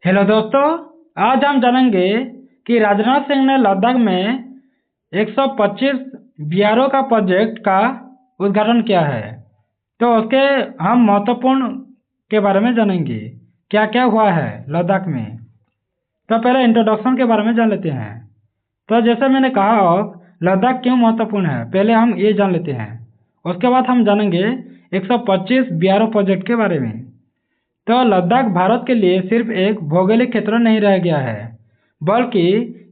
Hello दोस्तों, आज हम जानेंगे कि राजनाथ सिंह ने लद्दाख में 125 बीआरओ का प्रोजेक्ट का उद्घाटन किया है। तो उसके हम महत्वपूर्ण के बारे में जानेंगे, क्या क्या हुआ है लद्दाख में। तो पहले इंट्रोडक्शन के बारे में जान लेते हैं। तो जैसे मैंने कहा, अब लद्दाख क्यों महत्वपूर्ण है, पहले हम ये जान लेते हैं। उसके बाद हम जानेंगे 125 बीआरओ प्रोजेक्ट के बारे में। तो लद्दाख भारत के लिए सिर्फ एक भौगोलिक क्षेत्र नहीं रह गया है, बल्कि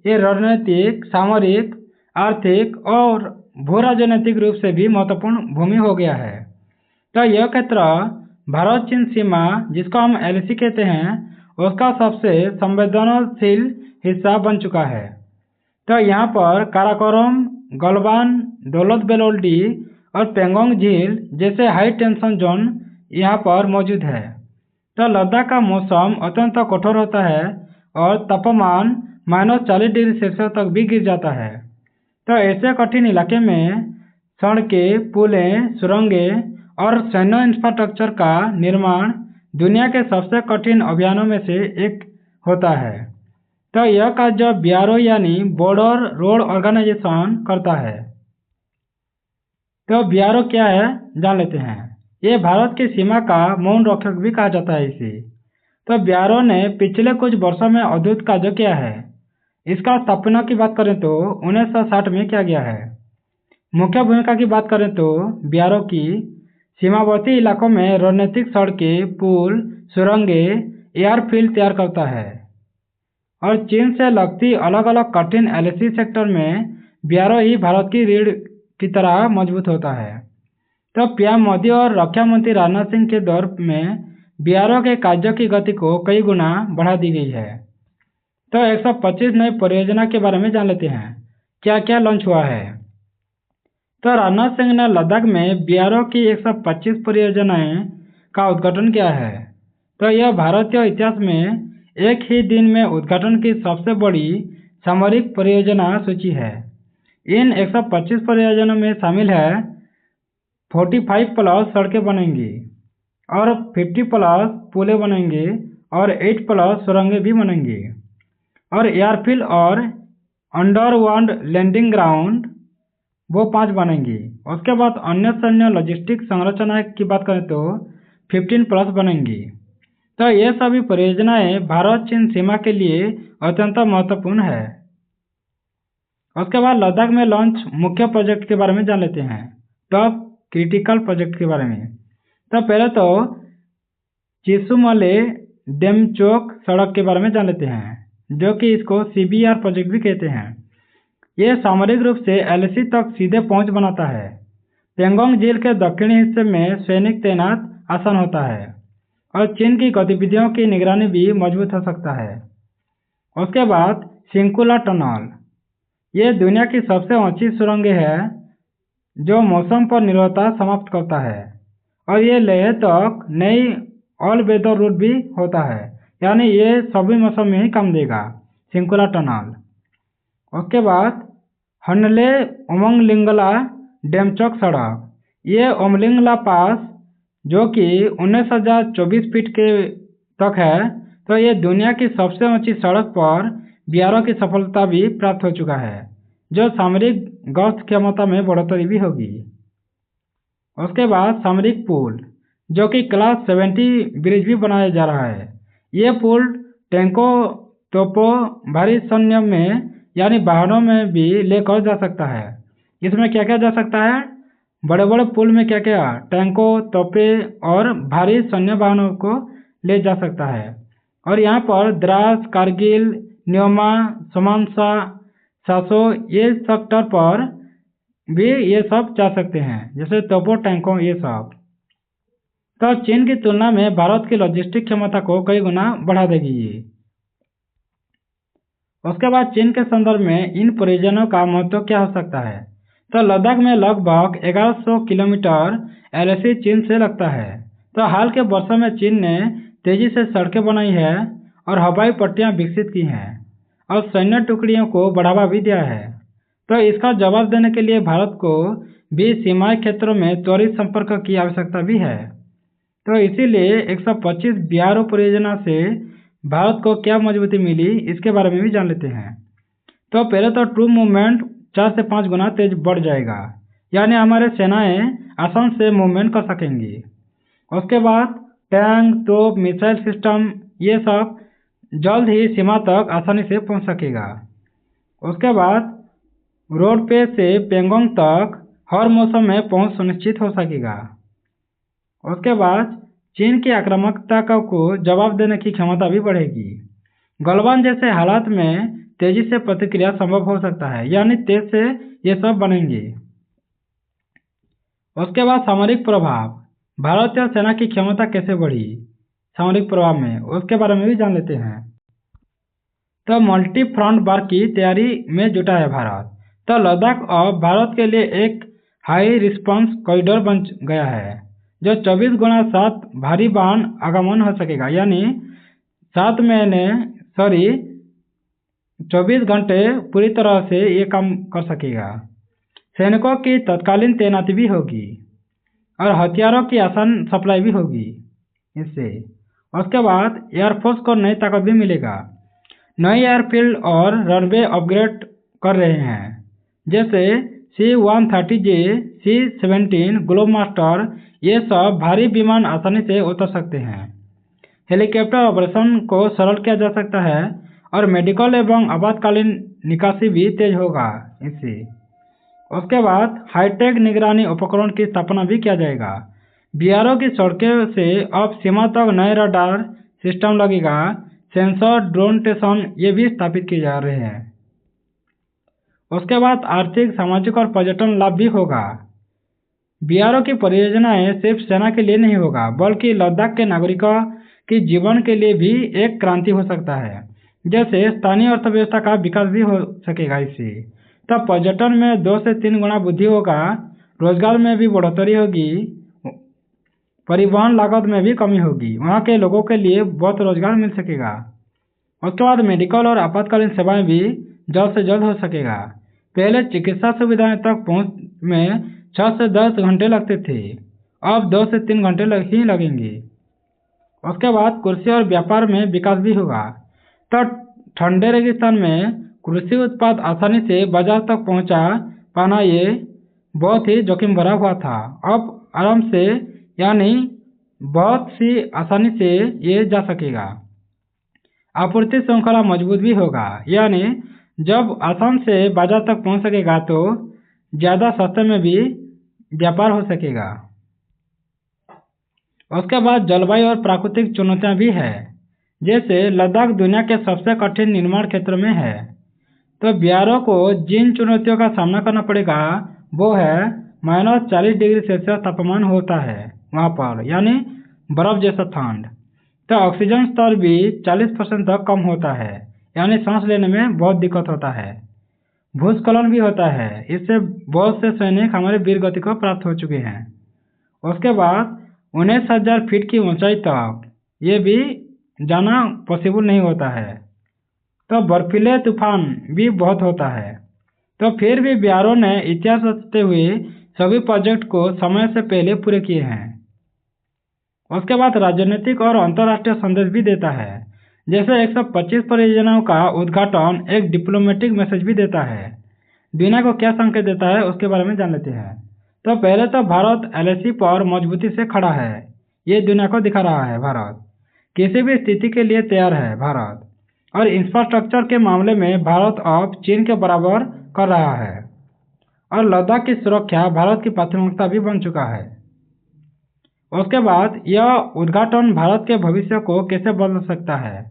ये रणनीतिक, सामरिक, आर्थिक और भू राजनीतिक रूप से भी महत्वपूर्ण भूमि हो गया है। तो यह क्षेत्र भारत चीन सीमा, जिसको हम एलएसी कहते हैं, उसका सबसे संवेदनशील हिस्सा बन चुका है। तो यहाँ पर काराकोरम, गलवान, दौलत बेलोल्डी और पेंगोंग झील जैसे हाई टेंशन जोन यहाँ पर मौजूद है। तो लद्दाख का मौसम अत्यंत कठोर होता है और तापमान -40 डिग्री सेल्सियस तक भी गिर जाता है। तो ऐसे कठिन इलाके में सड़कें, पुलें, सुरंगें और सैन्य इंफ्रास्ट्रक्चर का निर्माण दुनिया के सबसे कठिन अभियानों में से एक होता है। तो यह कार्य बीआरओ यानी बॉर्डर रोड ऑर्गेनाइजेशन करता है। तो बीआरओ क्या है, जान लेते हैं। ये भारत की सीमा का मौन रक्षक भी कहा जाता है इसे। तो बीआरओ ने पिछले कुछ वर्षों में अद्भुत कार्य किया है। इसका स्थापना की बात करें तो 1960 में किया गया है। मुख्य भूमिका की बात करें तो बीआरओ की सीमावर्ती इलाकों में रणनीतिक सड़कें, पुल, सुरंगें, एयरफील्ड तैयार करता है। और चीन से लगती अलग अलग कठिन एलएसी सेक्टर में बीआरओ ही भारत की रीढ़ की तरह मजबूत होता है। तो पीएम मोदी और रक्षा मंत्री राजनाथ सिंह के दौर में बीआरओ के कार्यों की गति को कई गुना बढ़ा दी गई है। तो 125 नई परियोजना के बारे में जान लेते हैं, क्या क्या लॉन्च हुआ है। तो राजनाथ सिंह ने लद्दाख में बीआरओ की 125 परियोजनाएं का उद्घाटन किया है। तो यह भारतीय इतिहास में एक ही दिन में उद्घाटन की सबसे बड़ी सामरिक परियोजना सूची है। इन 125 परियोजनाओं में शामिल है 45 प्लस सड़कें बनेंगी और 50 प्लस पुलें बनेंगे और 8 प्लस सुरंगें भी बनेंगी और एयरफील्ड और अंडरग्राउंड लैंडिंग ग्राउंड वो 5 बनेंगी। उसके बाद अन्य सैन्य लॉजिस्टिक संरचनाएं की बात करें तो 15 प्लस बनेंगी। तो ये सभी परियोजनाएं भारत चीन सीमा के लिए अत्यंत महत्वपूर्ण है। उसके बाद लद्दाख में लॉन्च मुख्य प्रोजेक्ट के बारे में जान लेते हैं, टॉप क्रिटिकल प्रोजेक्ट के बारे में। तो पहले तो चिसुमले डेमचोक सड़क के बारे में जान लेते हैं, जो कि इसको सीबीआर प्रोजेक्ट भी कहते हैं। ये सामरिक रूप से एलएसी तक सीधे पहुंच बनाता है। पेंगोंग झील के दक्षिणी हिस्से में सैनिक तैनात आसान होता है और चीन की गतिविधियों की निगरानी भी मजबूत हो सकता है। उसके बाद सिंकुला टनल, ये दुनिया की सबसे ऊंची सुरंग है जो मौसम पर निर्भरता समाप्त करता है और ये लेह तक नई ऑल वेदर रूट भी होता है, यानी ये सभी मौसम में ही काम देगा, सिंकुला टनल। उसके बाद हनले उमंगलिंगला डेमचोक सड़क, ये उमलिंगला पास जो कि 19,024 फीट के तक है, तो ये दुनिया की सबसे ऊंची सड़क पर बीआरओ की सफलता भी प्राप्त हो चुका है, जो सामरिक गश्त क्षमता में बढ़ोतरी भी होगी। उसके बाद सामरिक पुल, जो कि क्लास 70 ब्रिज भी बनाया जा रहा है। ये पुल टैंकों, तोपों, भारी सैन्य में यानी वाहनों में भी लेकर जा सकता है। इसमें क्या क्या जा सकता है, बड़े बड़े पुल में क्या क्या, टैंकों, तोपें और भारी सैन्य वाहनों को ले जा सकता है। और यहाँ पर द्रास, कारगिल, न्योमा, सोमानसा, सासो, ये सेक्टर पर भी ये सब जा सकते हैं, जैसे तोपों, टैंकों, ये सब। तो चीन की तुलना में भारत की लॉजिस्टिक क्षमता को कई गुना बढ़ा देगी ये। उसके बाद चीन के संदर्भ में इन परियोजनाओं का महत्व क्या हो सकता है। तो लद्दाख में लगभग 1100 किलोमीटर एलएसी चीन से लगता है। तो हाल के वर्षों में चीन ने तेजी से सड़कें बनाई है और हवाई पट्टियां विकसित की हैं और सैन्य टुकड़ियों को बढ़ावा भी दिया है। तो इसका जवाब देने के लिए भारत को भी सीमाई क्षेत्रों में त्वरित संपर्क की आवश्यकता भी है। तो इसीलिए 125 बीआरओ परियोजना से भारत को क्या मजबूती मिली, इसके बारे में भी जान लेते हैं। तो पहले तो ट्रूप मूवमेंट 4 से 5 गुना तेज बढ़ जाएगा, यानी हमारे सेनाएं आसान से मूवमेंट कर सकेंगी। उसके बाद टैंक, तोप, मिसाइल सिस्टम ये सब जल्द ही सीमा तक आसानी से पहुंच सकेगा। उसके बाद रोड पे से पेंगोंग तक हर मौसम में पहुंच सुनिश्चित हो सकेगा। उसके बाद चीन की आक्रामकता को जवाब देने की क्षमता भी बढ़ेगी। गलवान जैसे हालात में तेजी से प्रतिक्रिया संभव हो सकता है, यानी तेज से ये सब बनेंगे। उसके बाद सामरिक प्रभाव, भारतीय सेना की क्षमता कैसे बढ़ी सामरिक प्रभाव में, उसके बारे में भी जान लेते हैं। तो मल्टी फ्रंट वार की तैयारी में जुटा है भारत। तो लद्दाख अब भारत के लिए एक हाई रिस्पांस कॉरिडोर बन गया है, जो 24 गुणा 7 भारी वाहन आगमन हो सकेगा, यानी 24 घंटे पूरी तरह से ये काम कर सकेगा। सैनिकों की तत्कालीन तैनाती भी होगी और हथियारों की आसान सप्लाई भी होगी इससे। उसके बाद एयरफोर्स को नई ताकत भी मिलेगा। नई एयरफील्ड और रनवे अपग्रेड कर रहे हैं, जैसे C-130J, C-17 ग्लोबमास्टर, ये सब भारी विमान आसानी से उतर सकते हैं। हेलीकॉप्टर ऑपरेशन को सरल किया जा सकता है और मेडिकल एवं आपातकालीन निकासी भी तेज होगा इससे। उसके बाद हाईटेक निगरानी उपकरण की स्थापना भी किया जाएगा। BRO की सड़कों से अब सीमा तक नए रडार सिस्टम लगेगा, सेंसर, ड्रोन स्टेशन ये भी स्थापित किए जा रहे हैं। उसके बाद आर्थिक, सामाजिक और पर्यटन लाभ भी होगा। BRO की परियोजनाएं सिर्फ सेना के लिए नहीं होगा, बल्कि लद्दाख के नागरिकों के जीवन के लिए भी एक क्रांति हो सकता है। जैसे स्थानीय अर्थव्यवस्था का विकास भी हो सकेगा इससे। तब पर्यटन में 2 से 3 गुना वृद्धि होगा, रोजगार में भी बढ़ोतरी होगी, परिवहन लागत में भी कमी होगी, वहाँ के लोगों के लिए बहुत रोजगार मिल सकेगा। उसके बाद मेडिकल और आपातकालीन सेवाएं भी जल्द से जल्द हो सकेगा। पहले चिकित्सा सुविधाएं तक पहुँच में 6 से 10 घंटे लगते थे, अब 2 से 3 घंटे ही लगेंगे। उसके बाद कृषि और व्यापार में विकास भी होगा। तो ठंडे रेगिस्तान में कृषि उत्पाद आसानी से बाजार तक पहुंचा पाना ये बहुत ही जोखिम भरा हुआ था, अब आराम से यानी बहुत सी आसानी से ये जा सकेगा। आपूर्ति श्रृंखला मजबूत भी होगा, यानी जब आसान से बाजार तक पहुंच सकेगा तो ज़्यादा सस्ते में भी व्यापार हो सकेगा। उसके बाद जलवायु और प्राकृतिक चुनौतियां भी है, जैसे लद्दाख दुनिया के सबसे कठिन निर्माण क्षेत्र में है। तो BRO को जिन चुनौतियों का सामना करना पड़ेगा वो है -40 डिग्री सेल्सियस तापमान होता है वहाँ पर, यानी बर्फ जैसा ठंड। तो ऑक्सीजन स्तर भी 40% तक कम होता है, यानी सांस लेने में बहुत दिक्कत होता है। भूस्खलन भी होता है, इससे बहुत से सैनिक हमारे वीर गति को प्राप्त हो चुके हैं। उसके बाद 19,000 फीट की ऊंचाई तक ये भी जाना पॉसिबल नहीं होता है। तो बर्फीले तूफान भी बहुत होता है। तो फिर भी BRO ने इतिहास रचते हुए सभी प्रोजेक्ट को समय से पहले पूरे किए हैं। उसके बाद राजनीतिक और अंतर्राष्ट्रीय संदेश भी देता है, जैसे 125 परियोजनाओं का उद्घाटन एक डिप्लोमेटिक मैसेज भी देता है। दुनिया को क्या संकेत देता है उसके बारे में जान लेते हैं। तो पहले तो भारत LAC पर मजबूती से खड़ा है, ये दुनिया को दिखा रहा है भारत किसी भी स्थिति के लिए तैयार है भारत। और इंफ्रास्ट्रक्चर के मामले में भारत अब चीन के बराबर कर रहा है और लद्दाख की सुरक्षा भारत की प्राथमिकता भी बन चुका है। उसके बाद यह उद्घाटन भारत के भविष्य को कैसे बदल सकता है।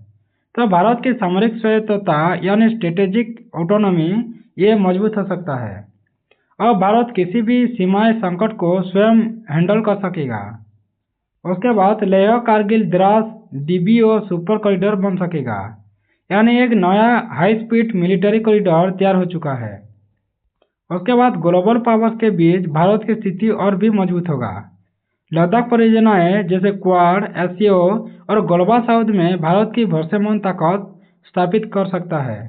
तो भारत की सामरिक स्वायत्तता यानी स्ट्रेटेजिक ऑटोनॉमी ये मजबूत हो सकता है। अब भारत किसी भी सीमाई संकट को स्वयं हैंडल कर सकेगा। उसके बाद Leh Kargil Dras DBO super corridor बन सकेगा, यानी एक नया हाई स्पीड मिलिट्री कॉरिडोर तैयार हो चुका है। उसके बाद ग्लोबल पावर्स के बीच भारत की स्थिति और भी मजबूत होगा। लद्दाख परियोजनाएं जैसे क्वाड, SCO और ग्लोबल साउथ में भारत की भरोसेमंद ताकत स्थापित कर सकता है।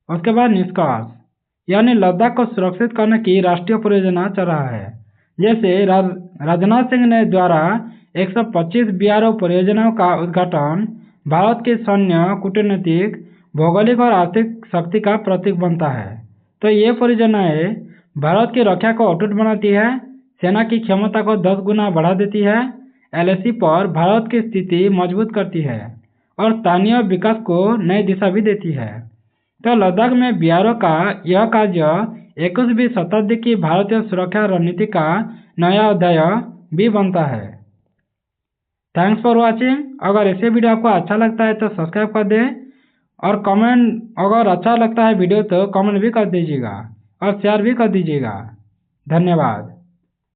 उसके बाद निष्कर्ष, यानी लद्दाख को सुरक्षित करने की राष्ट्रीय परियोजना चल रहा है। जैसे राजनाथ सिंह ने द्वारा 125 BRO परियोजनाओं का उद्घाटन भारत की सैन्य, कूटनीतिक, भौगोलिक और आर्थिक शक्ति का प्रतीक बनता है। तो ये परियोजनाएं भारत की रक्षा को अटूट बनाती है, सेना की क्षमता को 10 गुना बढ़ा देती है, एलएसी पर भारत की स्थिति मजबूत करती है और स्थानीय विकास को नई दिशा भी देती है। तो लद्दाख में बीआरओ का यह कार्य 21वीं शताब्दी की भारतीय सुरक्षा रणनीति का नया अध्याय भी बनता है। Thanks for watching. अगर ऐसे वीडियो आपको अच्छा लगता है तो सब्सक्राइब कर दें और कमेंट, अगर अच्छा लगता है वीडियो तो कमेंट भी कर दीजिएगा और शेयर भी कर दीजिएगा। धन्यवाद।